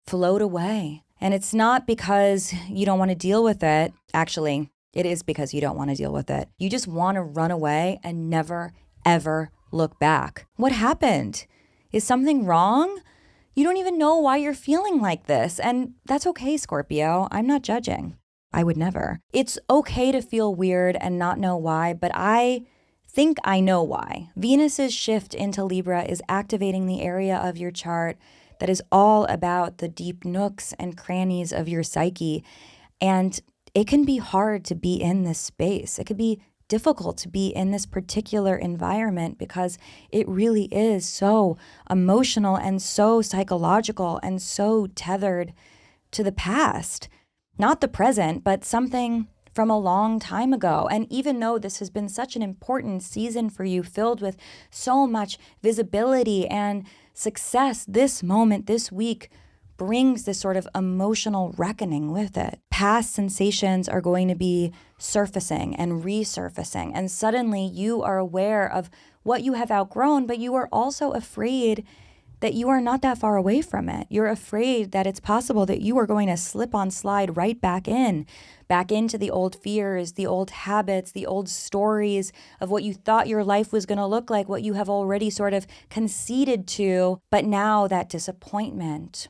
float away. And it's not because you don't want to deal with it. Actually, it is because you don't want to deal with it. You just want to run away and never, ever look back. What happened? Is something wrong? You don't even know why you're feeling like this. And that's okay, Scorpio. I'm not judging. I would never. It's okay to feel weird and not know why, but I think I know why. Venus's shift into Libra is activating the area of your chart that is all about the deep nooks and crannies of your psyche. And it can be hard to be in this space. It could be difficult to be in this particular environment because it really is so emotional and so psychological and so tethered to the past. Not the present, but something from a long time ago. And even though this has been such an important season for you, filled with so much visibility and success, this moment, this week, brings this sort of emotional reckoning with it. Past sensations are going to be surfacing and resurfacing. And suddenly you are aware of what you have outgrown, but you are also afraid that you are not that far away from it. You're afraid that it's possible that you are going to slip on slide right back into the old fears, the old habits, the old stories of what you thought your life was going to look like, what you have already sort of conceded to. But now that disappointment,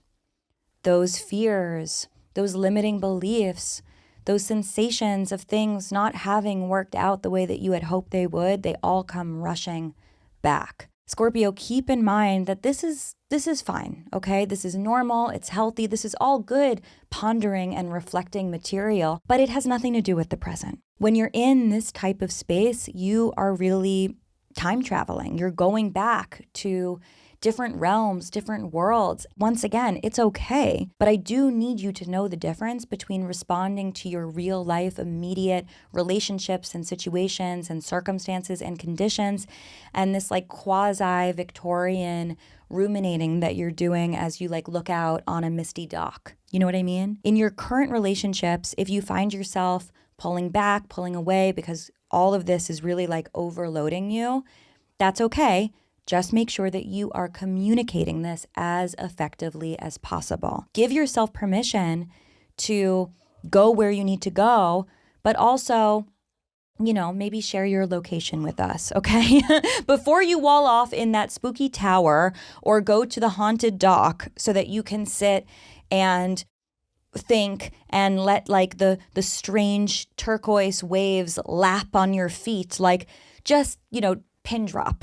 those fears, those limiting beliefs, those sensations of things not having worked out the way that you had hoped they would, they all come rushing back. Scorpio, keep in mind that this is fine, okay? This is normal, it's healthy, this is all good pondering and reflecting material, but it has nothing to do with the present. When you're in this type of space, you are really time traveling. You're going back to different realms, different worlds. Once again, it's okay, but I do need you to know the difference between responding to your real life, immediate relationships and situations and circumstances and conditions, and this like quasi-Victorian ruminating that you're doing as you like look out on a misty dock. You know what I mean? In your current relationships, if you find yourself pulling back, pulling away because all of this is really like overloading you, that's okay. Just make sure that you are communicating this as effectively as possible. Give yourself permission to go where you need to go, but also, maybe share your location with us, okay? Before you wall off in that spooky tower or go to the haunted dock so that you can sit and think and let like the strange turquoise waves lap on your feet, like just, pin drop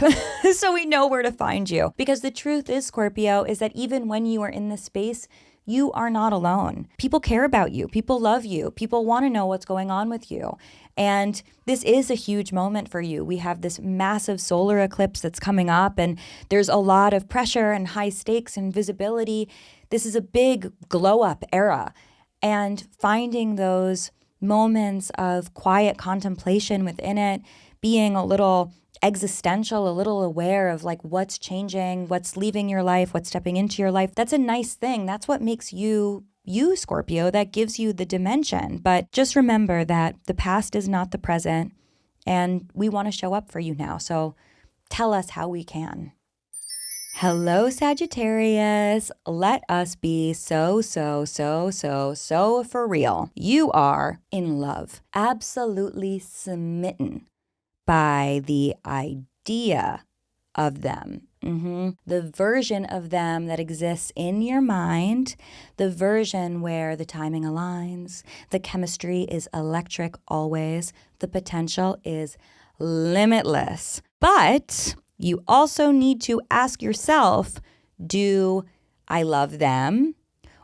so we know where to find you. Because the truth is, Scorpio, is that even when you are in this space, you are not alone. People care about you. People love you. People want to know what's going on with you. And this is a huge moment for you. We have this massive solar eclipse that's coming up, and there's a lot of pressure and high stakes and visibility. This is a big glow up era. And finding those moments of quiet contemplation within it, being a little existential, a little aware of like what's changing, what's leaving your life, what's stepping into your life. That's a nice thing. That's what makes you, Scorpio. That gives you the dimension. But just remember that the past is not the present, and we want to show up for you now. So tell us how we can. Hello, Sagittarius. Let us be so for real. You are in love, absolutely smitten by the idea of them. The version of them that exists in your mind, the version where the timing aligns, the chemistry is electric always, the potential is limitless. But you also need to ask yourself, do I love them,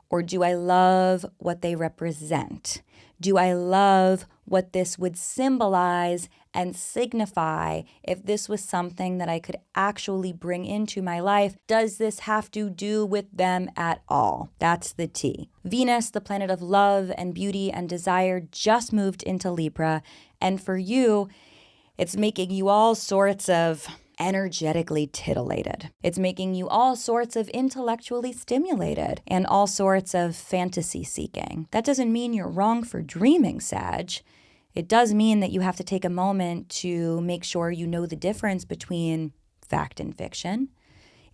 or do I love what they represent? Do I love what this would symbolize and signify if this was something that I could actually bring into my life? Does this have to do with them at all? That's the T. Venus, the planet of love and beauty and desire, just moved into Libra. And for you, it's making you all sorts of energetically titillated. It's making you all sorts of intellectually stimulated and all sorts of fantasy seeking. That doesn't mean you're wrong for dreaming, Sag. It does mean that you have to take a moment to make sure you know the difference between fact and fiction.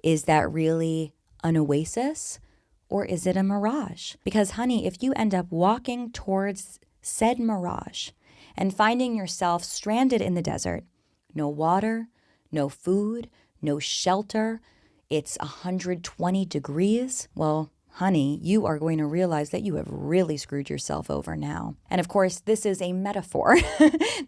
Is that really an oasis, or is it a mirage? Because, honey, if you end up walking towards said mirage and finding yourself stranded in the desert, no water, no food, no shelter, it's 120 degrees, well, honey, you are going to realize that you have really screwed yourself over now. And of course, this is a metaphor.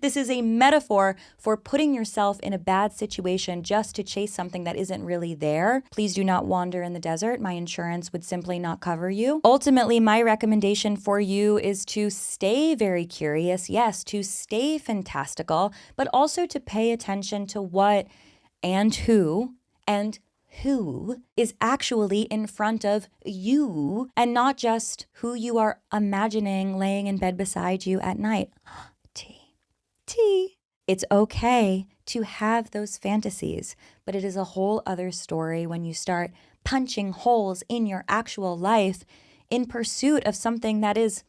This is a metaphor for putting yourself in a bad situation just to chase something that isn't really there. Please do not wander in the desert. My insurance would simply not cover you. Ultimately, my recommendation for you is to stay very curious. Yes, to stay fantastical, but also to pay attention to what and who is actually in front of you, and not just who you are imagining laying in bed beside you at night. T. It's okay to have those fantasies, but it is a whole other story when you start punching holes in your actual life in pursuit of something that is,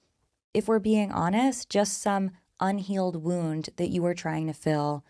if we're being honest, just some unhealed wound that you are trying to fill,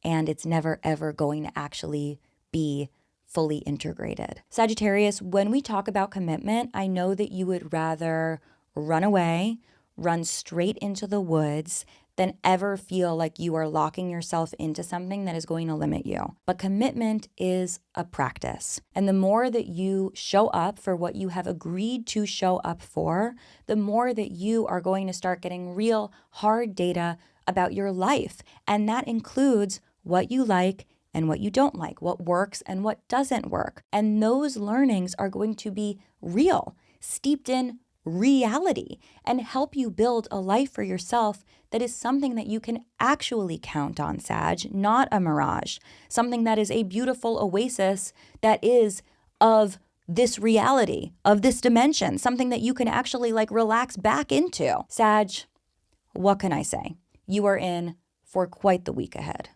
and it's never ever going to actually be fully integrated. Sagittarius, when we talk about commitment, I know that you would rather run away, run straight into the woods, than ever feel like you are locking yourself into something that is going to limit you. But commitment is a practice. And the more that you show up for what you have agreed to show up for, the more that you are going to start getting real hard data about your life. And that includes what you like and what you don't like, what works and what doesn't work. And those learnings are going to be real, steeped in reality, and help you build a life for yourself that is something that you can actually count on, Sag, not a mirage, something that is a beautiful oasis that is of this reality, of this dimension, something that you can actually like relax back into. Sag, what can I say? You are in for quite the week ahead.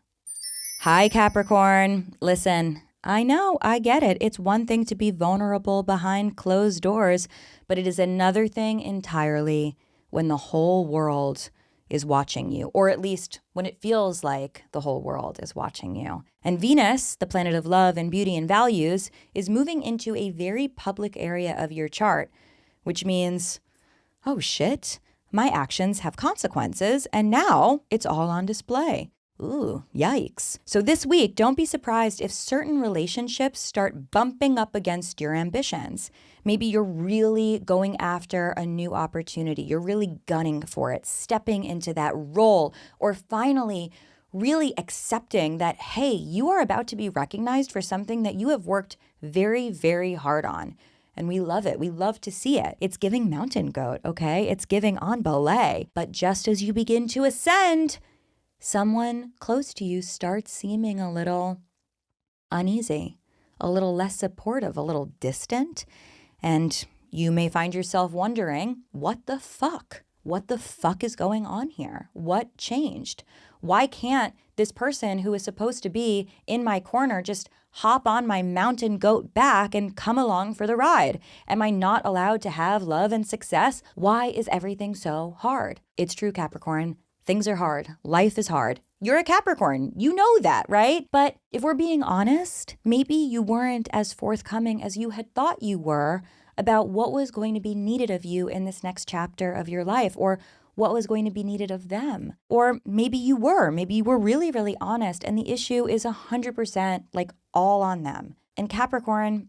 Hi, Capricorn. Listen, I know, I get it. It's one thing to be vulnerable behind closed doors, but it is another thing entirely when the whole world is watching you, or at least when it feels like the whole world is watching you. And Venus, the planet of love and beauty and values, is moving into a very public area of your chart, which means, oh shit, my actions have consequences, and now it's all on display. Ooh, yikes. So this week, don't be surprised if certain relationships start bumping up against your ambitions. Maybe you're really going after a new opportunity. You're really gunning for it, stepping into that role, or finally really accepting that, hey, you are about to be recognized for something that you have worked very, very hard on. And we love it. We love to see it. It's giving mountain goat, okay? It's giving on belay. But just as you begin to ascend, someone close to you starts seeming a little uneasy, a little less supportive, a little distant. And you may find yourself wondering, what the fuck? What the fuck is going on here? What changed? Why can't this person who is supposed to be in my corner just hop on my mountain goat back and come along for the ride? Am I not allowed to have love and success? Why is everything so hard? It's true, Capricorn. Things are hard. Life is hard. You're a Capricorn. You know that, right? But if we're being honest, maybe you weren't as forthcoming as you had thought you were about what was going to be needed of you in this next chapter of your life, or what was going to be needed of them. Or maybe you were really, really honest, and the issue is 100% like all on them. And Capricorn,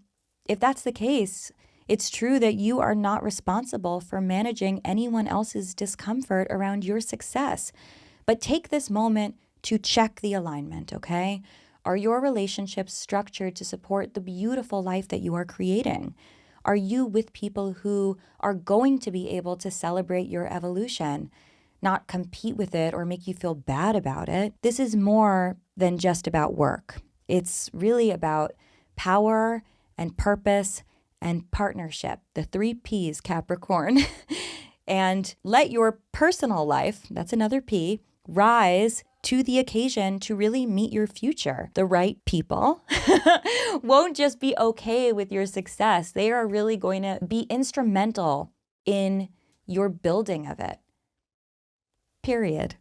if that's the case, it's true that you are not responsible for managing anyone else's discomfort around your success. But take this moment to check the alignment, okay? Are your relationships structured to support the beautiful life that you are creating? Are you with people who are going to be able to celebrate your evolution, not compete with it or make you feel bad about it? This is more than just about work. It's really about power and purpose and partnership, the 3 Ps, Capricorn. And let your personal life, that's another P, rise to the occasion to really meet your future. The right people won't just be okay with your success. They are really going to be instrumental in your building of it. Period.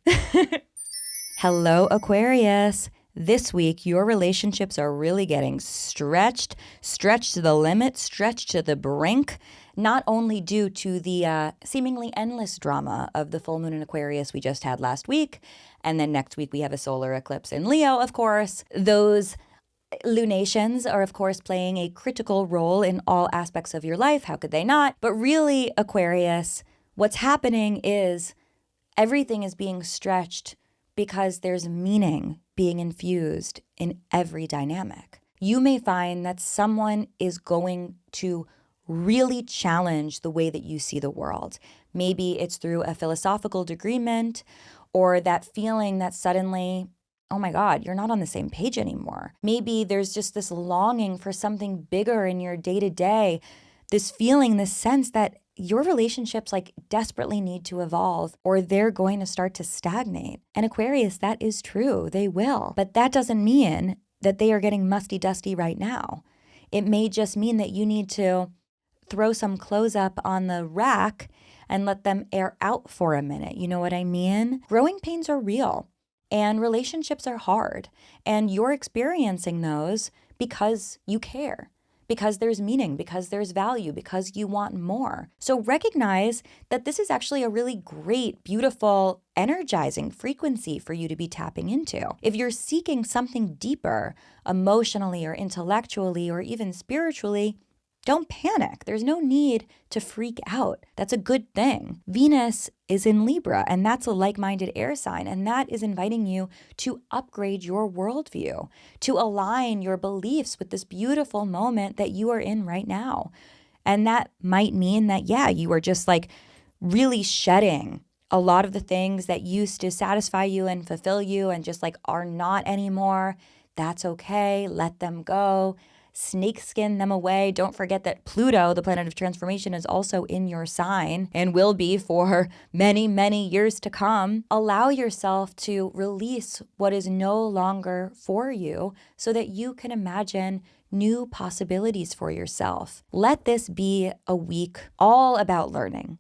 Hello, Aquarius. This week, your relationships are really getting stretched to the limit, stretched to the brink, not only due to the seemingly endless drama of the full moon in Aquarius we just had last week, and then next week we have a solar eclipse in Leo, of course. Those lunations are, of course, playing a critical role in all aspects of your life. How could they not? But really, Aquarius, what's happening is everything is being stretched because there's meaning being infused in every dynamic. You may find that someone is going to really challenge the way that you see the world. Maybe it's through a philosophical disagreement, or that feeling that suddenly, oh my God, you're not on the same page anymore. Maybe there's just this longing for something bigger in your day-to-day, this feeling, this sense that your relationships like desperately need to evolve, or they're going to start to stagnate. And Aquarius, that is true. They will. But that doesn't mean that they are getting musty-dusty right now. It may just mean that you need to throw some clothes up on the rack and let them air out for a minute. You know what I mean? Growing pains are real, and relationships are hard. And you're experiencing those because you care, because there's meaning, because there's value, because you want more. So recognize that this is actually a really great, beautiful, energizing frequency for you to be tapping into. If you're seeking something deeper, emotionally or intellectually or even spiritually, don't panic. There's no need to freak out. That's a good thing. Venus is in Libra, and that's a like-minded air sign, and that is inviting you to upgrade your worldview, to align your beliefs with this beautiful moment that you are in right now. And that might mean that, yeah, you are just like really shedding a lot of the things that used to satisfy you and fulfill you and just like are not anymore. That's okay. Let them go. Snakeskin them away. Don't forget that Pluto, the planet of transformation, is also in your sign and will be for many, many years to come. Allow yourself to release what is no longer for you so that you can imagine new possibilities for yourself. Let this be a week all about learning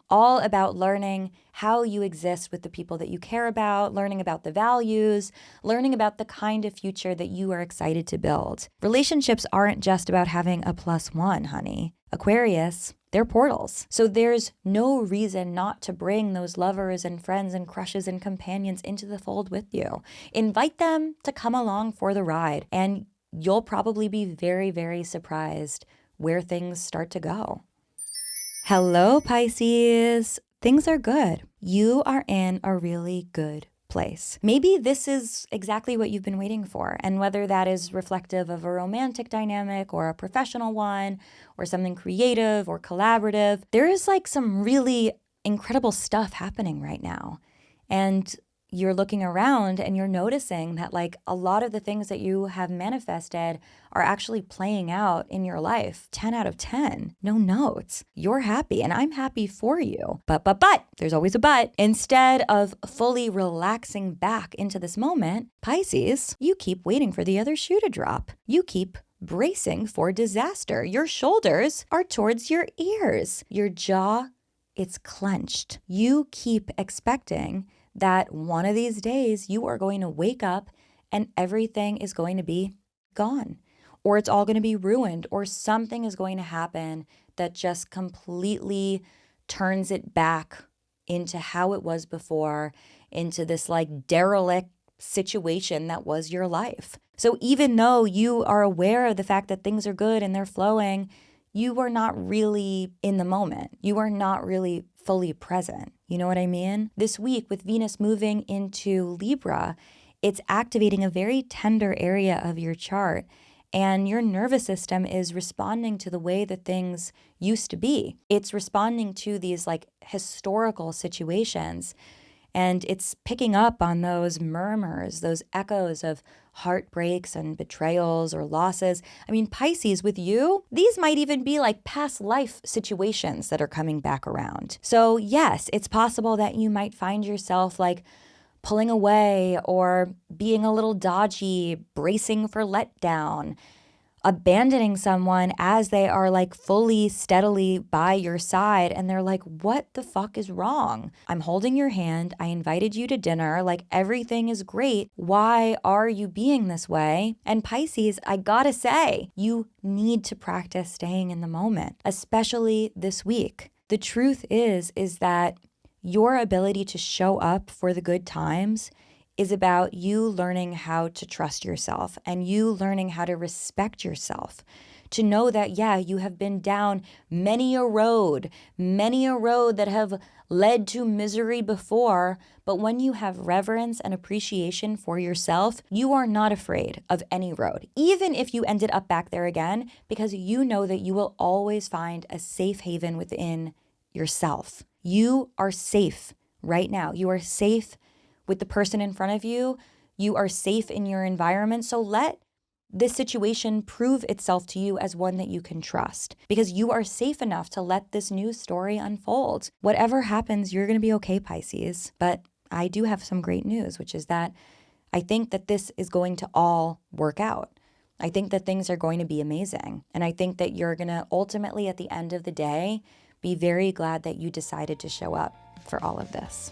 how you exist with the people that you care about, learning about the values, learning about the kind of future that you are excited to build. Relationships aren't just about having a +1, honey. Aquarius, They're portals. So there's no reason not to bring those lovers and friends and crushes and companions into the fold with you. Invite them to come along for the ride, and you'll probably be very, very surprised where things start to go. Hello, Pisces. Things are good. You are in a really good place. Maybe this is exactly what you've been waiting for, and whether that is reflective of a romantic dynamic or a professional one or something creative or collaborative, there is like some really incredible stuff happening right now. And you're looking around and you're noticing that like a lot of the things that you have manifested are actually playing out in your life. 10 out of 10. No notes. You're happy and I'm happy for you. But, there's always a but. Instead of fully relaxing back into this moment, Pisces, you keep waiting for the other shoe to drop. You keep bracing for disaster. Your shoulders are towards your ears. Your jaw, it's clenched. You keep expecting that one of these days you are going to wake up and everything is going to be gone, or it's all going to be ruined, or something is going to happen that just completely turns it back into how it was before, into this like derelict situation that was your life. So even though you are aware of the fact that things are good and they're flowing, you are not really in the moment. You are not really fully present. You know what I mean? This week with Venus moving into Libra, it's activating a very tender area of your chart, and your nervous system is responding to the way that things used to be. It's responding to these like historical situations, and it's picking up on those murmurs, those echoes of heartbreaks and betrayals or losses. I mean, Pisces, with you, these might even be like past life situations that are coming back around. So yes, it's possible that you might find yourself like pulling away or being a little dodgy, bracing for letdown, abandoning someone as they are like fully, steadily by your side. And they're like, what the fuck is wrong? I'm holding your hand. I invited you to dinner. Like everything is great. Why are you being this way? And Pisces, I gotta say, you need to practice staying in the moment, especially this week. The truth is that your ability to show up for the good times is about you learning how to trust yourself and you learning how to respect yourself. To know that, yeah, you have been down many a road that have led to misery before, but when you have reverence and appreciation for yourself, you are not afraid of any road, even if you ended up back there again, because you know that you will always find a safe haven within yourself. You are safe right now. You are safe with the person in front of you. You are safe in your environment. So let this situation prove itself to you as one that you can trust, because you are safe enough to let this new story unfold. Whatever happens, you're going to be okay, Pisces. But I do have some great news, which is that I think that this is going to all work out. I think that things are going to be amazing. And I think that you're going to ultimately, at the end of the day, be very glad that you decided to show up for all of this.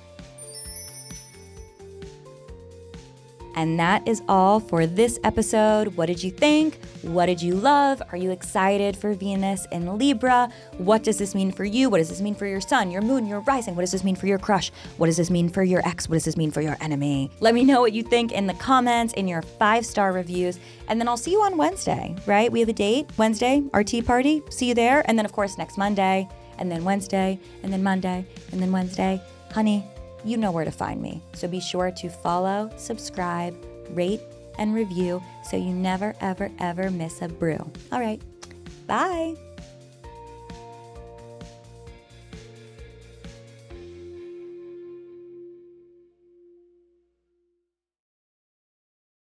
And that is all for this episode. What did you think? What did you love? Are you excited for Venus in Libra? What does this mean for you? What does this mean for your sun, your moon, your rising? What does this mean for your crush? What does this mean for your ex? What does this mean for your enemy? Let me know what you think in the comments, in your 5-star reviews. And then I'll see you on Wednesday, right? We have a date, Wednesday, our tea party. See you there. And then, of course, next Monday, and then Wednesday, and then Monday, and then Wednesday. Honey, you know where to find me. So be sure to follow, subscribe, rate, and review so you never, ever, ever miss a brew. All right. Bye.